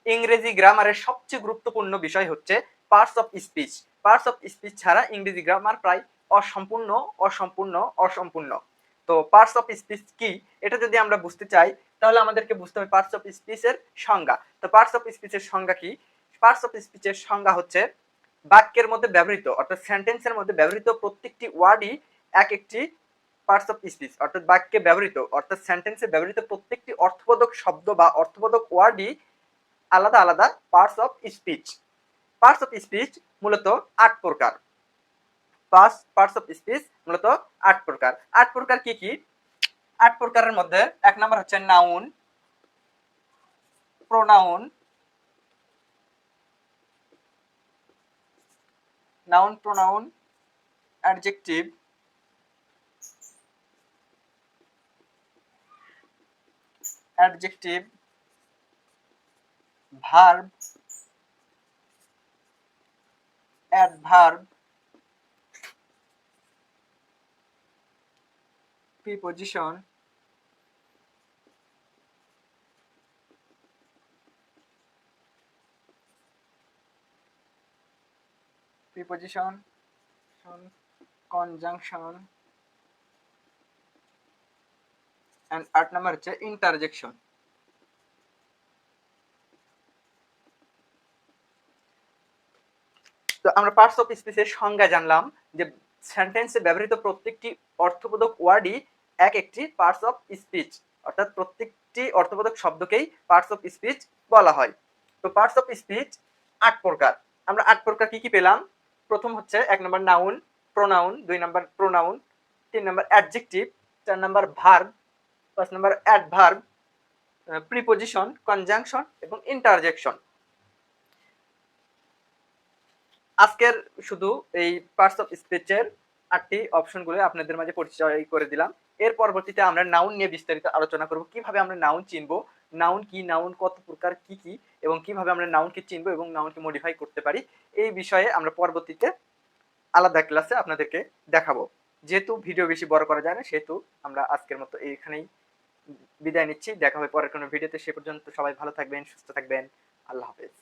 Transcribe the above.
ইংরেজি গ্রামারের সবচেয়ে গুরুত্বপূর্ণ বিষয় হচ্ছে parts of speech. Parts of speech ছাড়া ইংরেজি গ্রামার প্রায় অসম্পূর্ণ। তো পার্টস অফ স্পিচ কি, এটা যদি আমরা বুঝতে চাই তাহলে আমাদেরকে বুঝতে হবে পার্টস অফ স্পিচের সংজ্ঞা। তো পার্টস অফ স্পিচের সংজ্ঞা কি? পার্টস অফ স্পিচের সংজ্ঞা হচ্ছে বাক্যের মধ্যে ব্যবহৃত অর্থাৎ সেন্টেন্সের মধ্যে ব্যবহৃত প্রত্যেকটি ওয়ার্ডই এক একটি পার্টস অফ স্পিচ, অর্থাৎ বাক্যে ব্যবহৃত অর্থাৎ সেন্টেন্সে ব্যবহৃত প্রত্যেকটি অর্থবোধক শব্দ বা অর্থবোধক ওয়ার্ডই আলাদা আলাদা parts of speech. Parts of speech মূলত ৮ প্রকার। পার্টস অফ স্পিচ মূলত ৮ প্রকার। ৮ প্রকার কি কি? ৮ প্রকারের মধ্যে ১ নম্বর হচ্ছে noun, pronoun, pronoun, adjective, verb, adverb, preposition, conjunction and ৮ number হচ্ছে ইন্টারজেকশন। তো আমরা পার্টস অফ স্পিচের সংজ্ঞা জানলাম যে সেন্টেন্সে ব্যবহৃত প্রত্যেকটি অর্থবোধক ওয়ার্ডই এক একটি পার্টস অফ স্পিচ, অর্থাৎ প্রত্যেকটি অর্থবোধক শব্দকেই পার্টস অফ স্পিচ বলা হয়। তো পার্টস অফ স্পিচ ৮ প্রকার। আমরা ৮ প্রকার কি কি পেলাম? প্রথম হচ্ছে ১ নম্বর নাউন, প্রোনাউন, ২ নম্বর প্রোনাউন, ৩ নম্বর অ্যাডজেক্টিভ, ৪ নম্বর ভার্ব, ৫ নম্বর অ্যাডভার্ব, প্রিপজিশন, কনজাংশন এবং ইন্টারজেকশন। আজকের শুধু এই পার্টস অফ স্পিচের ৮টি অপশনগুলো আপনাদের মাঝে পরিচয় করে দিলাম। এর পরবর্তীতে আমরা নাউন নিয়ে বিস্তারিত আলোচনা করব। কিভাবে আমরা নাউন চিনব, নাউন কি, নাউন কত প্রকার, কি কি, এবং কিভাবে আমরা নাউনকে চিনব এবং নাউনকে মডিফাই করতে পারি, এই বিষয়ে আমরা পরবর্তীতে আলাদা ক্লাসে আপনাদেরকে দেখাবো। যেহেতু ভিডিও বেশি বড় করা যায় না, সেহেতু আমরা আজকের মতো এইখানেই বিদায় নিচ্ছি। দেখা হবে পরের কোনো ভিডিওতে। সে পর্যন্ত সবাই ভালো থাকবেন, সুস্থ থাকবেন। আল্লাহ হাফেজ।